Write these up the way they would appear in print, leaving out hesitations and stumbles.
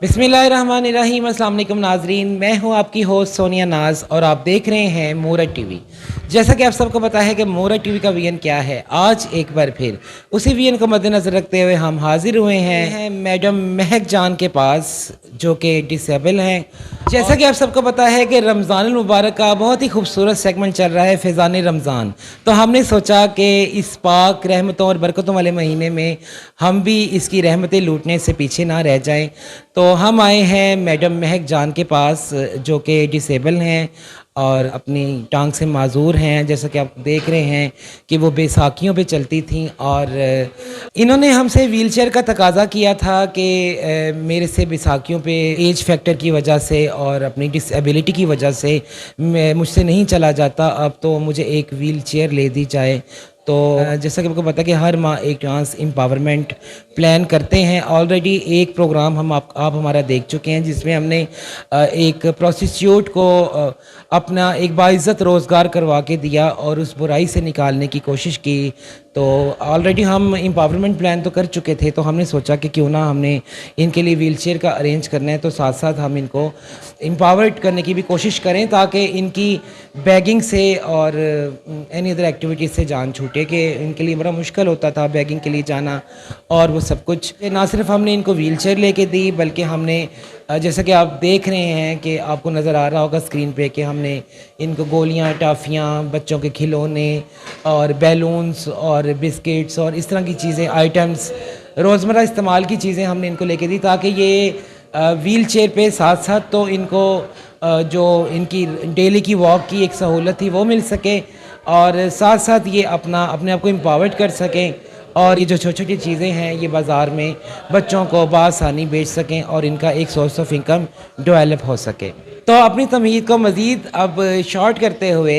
बिस्मिल्लाहिर्रहमानिर्रहीम। अस्सलाम वालेकुम नाजरीन, मैं हूं आपकी होस्ट सोनिया नाज और आप देख रहे हैं मूरत टीवी। जैसा कि आप सबको पता है कि मूरत टीवी का विजन क्या है, आज एक बार फिर उसी विजन को मद्देनज़र रखते हुए हम हाजिर हुए हैं मैडम महक जान के पास, जो कि डिसेबल हैं। जैसा कि आप सबको पता है कि रमज़ानुल मुबारक का बहुत ही खूबसूरत सेगमेंट चल रहा है, फ़ैज़ान रमज़ान। तो हमने सोचा कि इस पाक रहमतों और बरकतों वाले महीने में हम भी इसकी रहमतें लूटने से पीछे ना रह जाएं। तो हम आए हैं मैडम महक जान के पास, जो कि डिसेबल हैं और अपनी टांग से माजूर हैं। जैसा कि आप देख रहे हैं कि वो बैसाखियों पे चलती थीं और इन्होंने हमसे व्हीलचेयर का तकाजा किया था कि मेरे से बैसाखियों पे एज फैक्टर की वजह से और अपनी डिसेबिलिटी की वजह से मुझसे नहीं चला जाता, अब तो मुझे एक व्हीलचेयर ले दी जाए। तो जैसा कि आपको पता है कि हर माह एक ट्रांस एम्पावरमेंट प्लान करते हैं। ऑलरेडी एक प्रोग्राम आप हमारा देख चुके हैं, जिसमें हमने एक प्रोस्टिट्यूट को अपना एक बाइज़्ज़त रोज़गार करवा के दिया और उस बुराई से निकालने की कोशिश की। तो ऑलरेडी हम एम्पावरमेंट प्लान तो कर चुके थे, तो हमने सोचा कि क्यों ना हमने इनके लिए व्हीलचेयर का अरेंज करना है, तो साथ साथ हम इनको एम्पावर्ड करने की भी कोशिश करें ताकि इनकी बैगिंग से और एनी अदर एक्टिविटीज़ से जान छूटे, कि इनके लिए बड़ा मुश्किल होता था बैगिंग के लिए जाना और वो सब कुछ। ना सिर्फ हमने इनको व्हीलचेयर लेके दी, बल्कि हमने जैसा कि आप देख रहे हैं कि आपको नज़र आ रहा होगा स्क्रीन पे कि हमने इनको गोलियां, टाफ़ियाँ, बच्चों के खिलौने और बैलून्स और बिस्किट्स और इस तरह की चीज़ें, आइटम्स, रोज़मर्रा इस्तेमाल की चीज़ें हमने इनको लेके दी, ताकि ये व्हीलचेयर पे साथ साथ तो इनको जो इनकी डेली की वॉक की एक सहूलत थी वो मिल सके और साथ साथ ये अपने आप को एम्पावर्ड कर सकें और ये जो छोटी छोटी चीज़ें हैं ये बाज़ार में बच्चों को बआसानी बेच सकें और इनका एक सोर्स ऑफ इनकम डेवलप हो सके। तो अपनी तमहीद को मज़ीद अब शॉर्ट करते हुए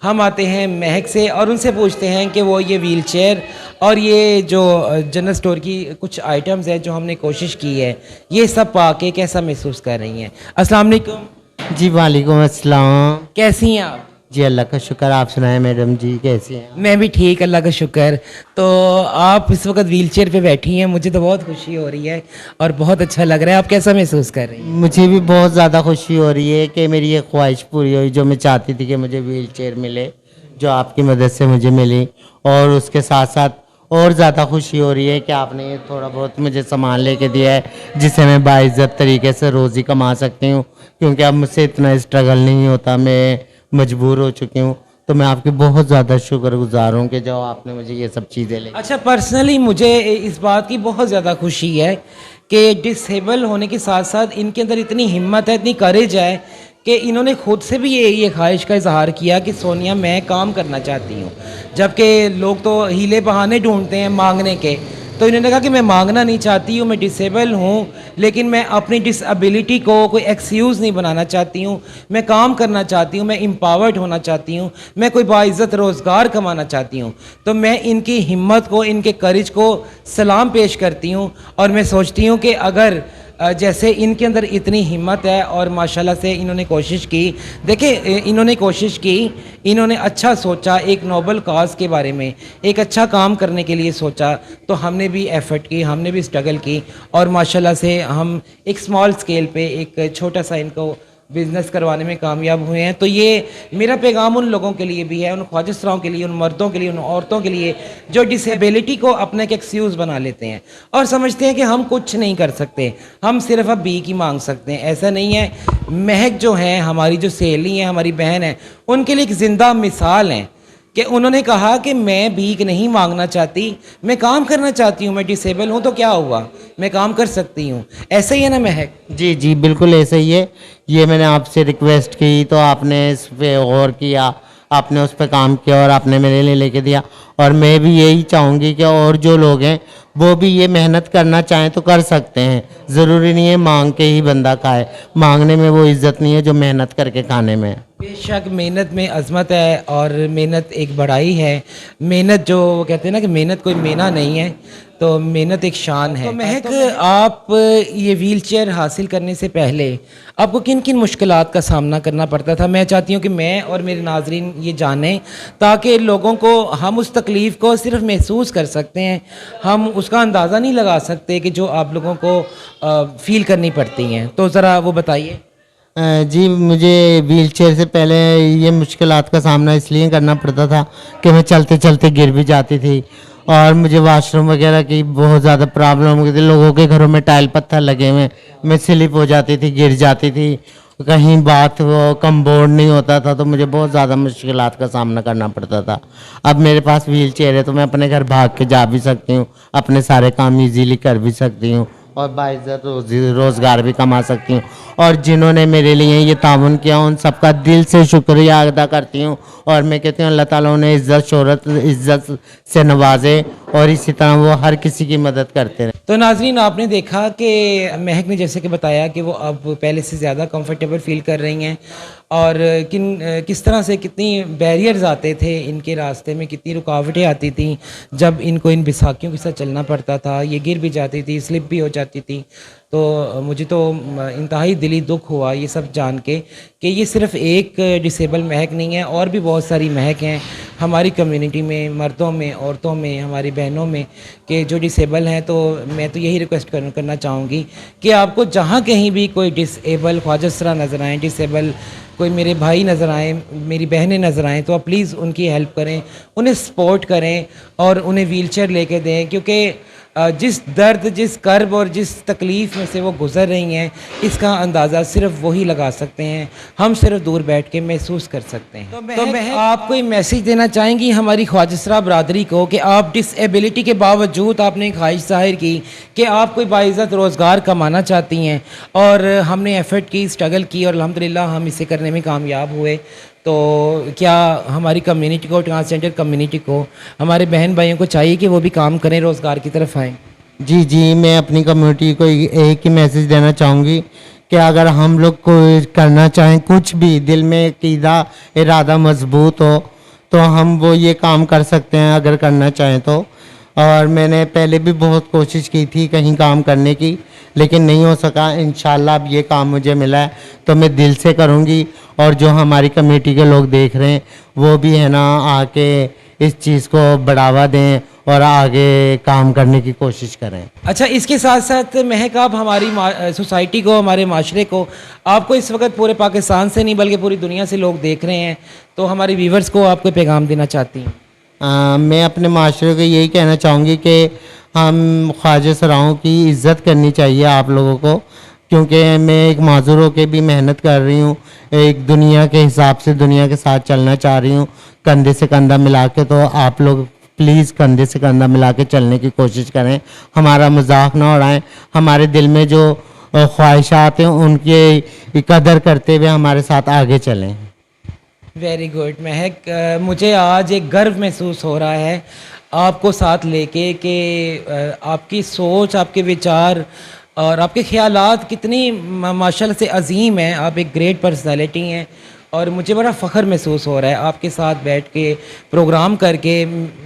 हम आते हैं महक से और उनसे पूछते हैं कि वो ये व्हीलचेयर और ये जो जनरल स्टोर की कुछ आइटम्स हैं जो हमने कोशिश की है, ये सब पाके कैसा महसूस कर रही हैं। अस्सलाम वालेकुम। जी वालेकुम अस्सलाम। कैसी हैं आप? जी अल्लाह का शुक्र, आप सुनाएं मैडम जी कैसी हैं? मैं भी ठीक, अल्लाह का शुक्र। तो आप इस वक्त व्हीलचेयर पे बैठी हैं, मुझे तो बहुत खुशी हो रही है और बहुत अच्छा लग रहा है। आप कैसा महसूस कर रही हैं? मुझे भी बहुत ज़्यादा खुशी हो रही है कि मेरी ये ख्वाहिश पूरी हुई जो मैं चाहती थी कि मुझे व्हीलचेयर मिले, जो आपकी मदद से मुझे मिली। और उसके साथ साथ और ज़्यादा खुशी हो रही है कि आपने ये थोड़ा बहुत मुझे सामान लेके दिया है जिससे मैं बाइज़्ज़त तरीके से रोज़ी कमा सकती हूँ, क्योंकि अब मुझसे इतना स्ट्रगल नहीं होता, मैं मजबूर हो चुकी हूँ। तो मैं आपकी बहुत ज़्यादा शुक्रगुजार हूँ कि जो आपने मुझे ये सब चीज़ें ले। अच्छा, पर्सनली मुझे इस बात की बहुत ज़्यादा खुशी है कि डिसेबल होने के साथ साथ इनके अंदर इतनी हिम्मत है, इतनी करेज है कि इन्होंने खुद से भी ये ख्वाहिश का इजहार किया कि सोनिया मैं काम करना चाहती हूँ। जबकि लोग तो हीले बहाने ढूंढते हैं मांगने के, तो इन्होंने कहा कि मैं मांगना नहीं चाहती हूँ, मैं डिसेबल हूँ, लेकिन मैं अपनी डिसेबिलिटी को कोई एक्सक्यूज़ नहीं बनाना चाहती हूँ, मैं काम करना चाहती हूँ, मैं एम्पावर्ड होना चाहती हूँ, मैं कोई बाइज़्ज़त रोज़गार कमाना चाहती हूँ। तो मैं इनकी हिम्मत को, इनके करेज को सलाम पेश करती हूँ और मैं सोचती हूँ कि अगर जैसे इनके अंदर इतनी हिम्मत है और माशाल्लाह से इन्होंने कोशिश की, देखिए इन्होंने कोशिश की, इन्होंने अच्छा सोचा, एक नोबल काज के बारे में, एक अच्छा काम करने के लिए सोचा, तो हमने भी एफर्ट की, हमने भी स्ट्रगल की और माशाल्लाह से हम एक स्मॉल स्केल पे एक छोटा सा इनको बिज़नेस करवाने में कामयाब हुए हैं। तो ये मेरा पैगाम उन लोगों के लिए भी है, उन ख्वाजिशराओं के लिए, उन मर्दों के लिए, उन औरतों के लिए जो डिसेबिलिटी को अपना एक एक्सक्यूज़ बना लेते हैं और समझते हैं कि हम कुछ नहीं कर सकते, हम सिर्फ अब भीख ही मांग सकते हैं। ऐसा नहीं है। महक जो हैं, हमारी जो सहेली हैं, हमारी बहन है, उनके लिए एक ज़िंदा मिसाल हैं कि उन्होंने कहा कि मैं भीख नहीं मांगना चाहती, मैं काम करना चाहती हूँ, मैं डिसेबल हूँ तो क्या हुआ, मैं काम कर सकती हूँ। ऐसे ही है ना महक? जी जी बिल्कुल ऐसा ही है। ये मैंने आपसे रिक्वेस्ट की तो आपने इस पर गौर किया, आपने उस पर काम किया और आपने मेरे लिए लेके दिया। और मैं भी यही चाहूँगी कि और जो लोग हैं वो भी ये मेहनत करना चाहें तो कर सकते हैं। ज़रूरी नहीं है मांग के ही बंदा खाए, मांगने में वो इज़्ज़त नहीं है जो मेहनत करके खाने में है। बेशक मेहनत में अज़मत है और मेहनत एक बड़ाई है। मेहनत जो कहते हैं ना कि मेहनत कोई मेना नहीं है। तो मेहनत एक शान है। तो महक, आप ये व्हीलचेयर हासिल करने से पहले आपको किन किन मुश्किलात का सामना करना पड़ता था? मैं चाहती हूँ कि मैं और मेरे नाजरीन ये जानें, ताकि लोगों को, हम उस तकलीफ़ को सिर्फ महसूस कर सकते हैं, हम उसका अंदाज़ा नहीं लगा सकते कि जो आप लोगों को फ़ील करनी पड़ती हैं। तो ज़रा वो बताइए। जी, मुझे व्हीलचेयर से पहले ये मुश्किलात का सामना इसलिए करना पड़ता था कि मैं चलते चलते गिर भी जाती थी, और मुझे वॉशरूम वगैरह की बहुत ज़्यादा प्रॉब्लम हो गई थी। लोगों के घरों में टाइल पत्थर लगे हुए, मैं स्लिप हो जाती थी, गिर जाती थी। कहीं बात वो कम बोर्ड नहीं होता था, तो मुझे बहुत ज़्यादा मुश्किलात का सामना करना पड़ता था। अब मेरे पास व्हीलचेयर है तो मैं अपने घर भाग के जा भी सकती हूँ, अपने सारे काम इजीली कर भी सकती हूँ, और बाइज़्ज़त रोज़गार भी कमा सकती हूँ। और जिन्होंने मेरे लिए ये ताउन किया, उन सबका दिल से शुक्रिया अदा करती हूँ। और मैं कहती हूँ अल्लाह ताला उन्हें इज़्ज़त शोहरत इज़्ज़त से नवाजे, और इसी तरह वो हर किसी की मदद करते रहे। तो नाजरीन, आपने देखा कि महक ने जैसे कि बताया कि वो अब पहले से ज़्यादा कंफर्टेबल फ़ील कर रही हैं, और किस तरह से कितनी बैरियर्स आते थे इनके रास्ते में, कितनी रुकावटें आती थी जब इनको इन बैसाखियों के साथ चलना पड़ता था। ये गिर भी जाती थी, स्लिप भी हो जाती थी। तो मुझे तो इंतहाई दिली दुख हुआ ये सब जान के कि ये सिर्फ़ एक डिसेबल महक नहीं है, और भी बहुत सारी महक हैं हमारी कम्युनिटी में, मर्दों में, औरतों में, हमारी बहनों में, कि जो डिसेबल हैं। तो मैं तो यही रिक्वेस्ट करना चाहूँगी कि आपको जहाँ कहीं भी कोई डिसेबल ख्वाजसरा नज़र आएँ, डिसेबल कोई मेरे भाई नज़र आएँ, मेरी बहनें नज़र आएँ, तो आप प्लीज़ उनकी हेल्प करें, उन्हें सपोर्ट करें और उन्हें व्हीलचेयर लेके दें। क्योंकि जिस दर्द, जिस कर्ब और जिस तकलीफ़ में से वो गुज़र रही हैं, इसका अंदाज़ा सिर्फ वही लगा सकते हैं, हम सिर्फ दूर बैठ के महसूस कर सकते हैं। तो मैं आप कोई मैसेज देना चाहेंगी हमारी ख्वाजसरा बरादरी को कि आप डिसेबिलिटी के बावजूद आपने ख्वाहिश ज़ाहिर की कि आप कोई बाइज़्ज़त रोज़गार कमाना चाहती हैं, और हमने एफ़र्ट की, स्ट्रगल की, और अल्हम्दुलिल्लाह हम इसे करने में कामयाब हुए। तो क्या हमारी कम्युनिटी को, ट्रांसजेंडर कम्युनिटी को, हमारे बहन भाइयों को चाहिए कि वो भी काम करें, रोज़गार की तरफ आएँ? जी जी, मैं अपनी कम्युनिटी को एक ही मैसेज देना चाहूँगी कि अगर हम लोग को करना चाहें कुछ भी, दिल में अक़ीदा इरादा मजबूत हो, तो हम वो ये काम कर सकते हैं अगर करना चाहें तो। और मैंने पहले भी बहुत कोशिश की थी कहीं काम करने की, लेकिन नहीं हो सका। इंशाल्लाह अब ये काम मुझे मिला है तो मैं दिल से करूँगी, और जो हमारी कमेटी के लोग देख रहे हैं वो भी है ना आके इस चीज़ को बढ़ावा दें और आगे काम करने की कोशिश करें। अच्छा, इसके साथ साथ महक, आप हमारी सोसाइटी को, हमारे माशरे को, आपको इस वक्त पूरे पाकिस्तान से नहीं बल्कि पूरी दुनिया से लोग देख रहे हैं, तो हमारे व्यूवर्स को आपको पैगाम देना चाहती हैं? मैं अपने माशरे को यही कहना चाहूँगी कि हम ख्वाजा सराओं की इज़्ज़त करनी चाहिए आप लोगों को, क्योंकि मैं एक माजूर होकर भी मेहनत कर रही हूँ, एक दुनिया के हिसाब से दुनिया के साथ चलना चाह रही हूँ, कंधे से कंधा मिला के। तो आप लोग प्लीज़ कंधे से कंधा मिला के चलने की कोशिश करें, हमारा मजाक ना उड़ाएं, हमारे दिल में जो ख्वाहिशात हैं उनकी कदर करते हुए हमारे साथ आगे चलें। वेरी गुड महक, मुझे आज एक गर्व महसूस हो रहा है आपको साथ लेके कि आपकी सोच, आपके विचार और आपके ख़यालात कितनी माशाल्लाह से अजीम हैं। आप एक ग्रेट पर्सनालिटी हैं, और मुझे बड़ा फ़ख्र महसूस हो रहा है आपके साथ बैठ के प्रोग्राम करके।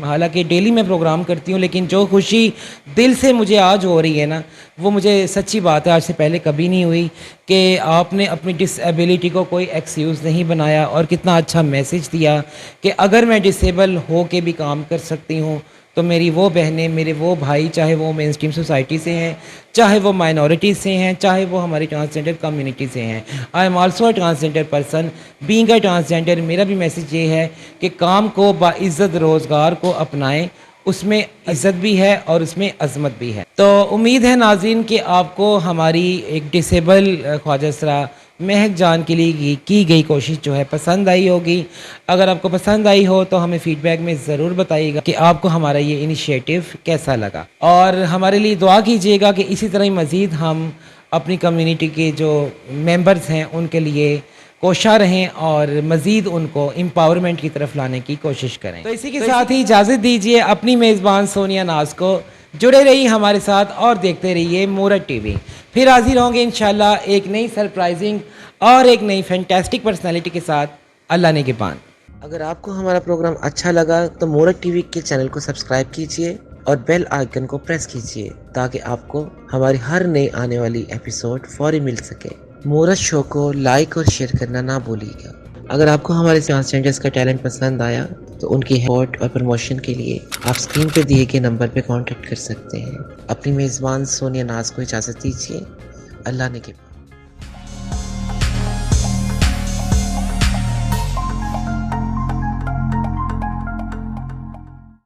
हालांकि डेली मैं प्रोग्राम करती हूँ, लेकिन जो खुशी दिल से मुझे आज हो रही है ना, वो मुझे सच्ची बात है आज से पहले कभी नहीं हुई, कि आपने अपनी डिसेबिलिटी को कोई एक्सक्यूज़ नहीं बनाया, और कितना अच्छा मैसेज दिया कि अगर मैं डिसेबल हो के भी काम कर सकती हूँ, तो मेरी वो बहनें, मेरे वो भाई, चाहे वो मेन स्ट्रीम सोसाइटी से हैं, चाहे वो माइनॉरिटी से हैं, चाहे वो हमारी ट्रांसजेंडर कम्युनिटी से हैं। I am also a transgender person, being a transgender. मेरा भी मैसेज ये है कि काम को बाइज़्ज़त, रोज़गार को अपनाएं, उसमें इज़्ज़त भी है और उसमें अज़मत भी है। तो उम्मीद है नाज़रीन कि आपको हमारी एक डिसेबल ख्वाजसरा महक जान के लिए की गई कोशिश जो है पसंद आई होगी। अगर आपको पसंद आई हो तो हमें फ़ीडबैक में ज़रूर बताइएगा कि आपको हमारा ये इनिशिएटिव कैसा लगा, और हमारे लिए दुआ कीजिएगा कि इसी तरह ही मज़ीद हम अपनी कम्युनिटी के जो मेंबर्स हैं उनके लिए कोशा रहें और मज़ीद उनको एम्पावरमेंट की तरफ लाने की कोशिश करें। तो इसी के साथ ही इजाज़त दीजिए अपनी मेज़बान सोनिया नाज को। जुड़े रहिए हमारे साथ और देखते रहिए मूरत टीवी। फिर हाजिर होंगे इंशाल्लाह एक नई सरप्राइजिंग और एक नई फैंटास्टिक पर्सनालिटी के साथ। अल्लाह ने के पान। अगर आपको हमारा प्रोग्राम अच्छा लगा तो मूरत टीवी के चैनल को सब्सक्राइब कीजिए और बेल आइकन को प्रेस कीजिए ताकि आपको हमारी हर नई आने वाली एपिसोड फौरी मिल सके। मूरत शो को लाइक और शेयर करना ना भूलिएगा। अगर आपको हमारे ट्रांसजेंडर्स का टैलेंट पसंद आया तो उनकी सपोर्ट और प्रमोशन के लिए आप स्क्रीन पर दिए गए नंबर पर कांटेक्ट कर सकते हैं। अपनी मेज़बान सोनिया नाज को इजाज़त दीजिए। अल्लाह ने के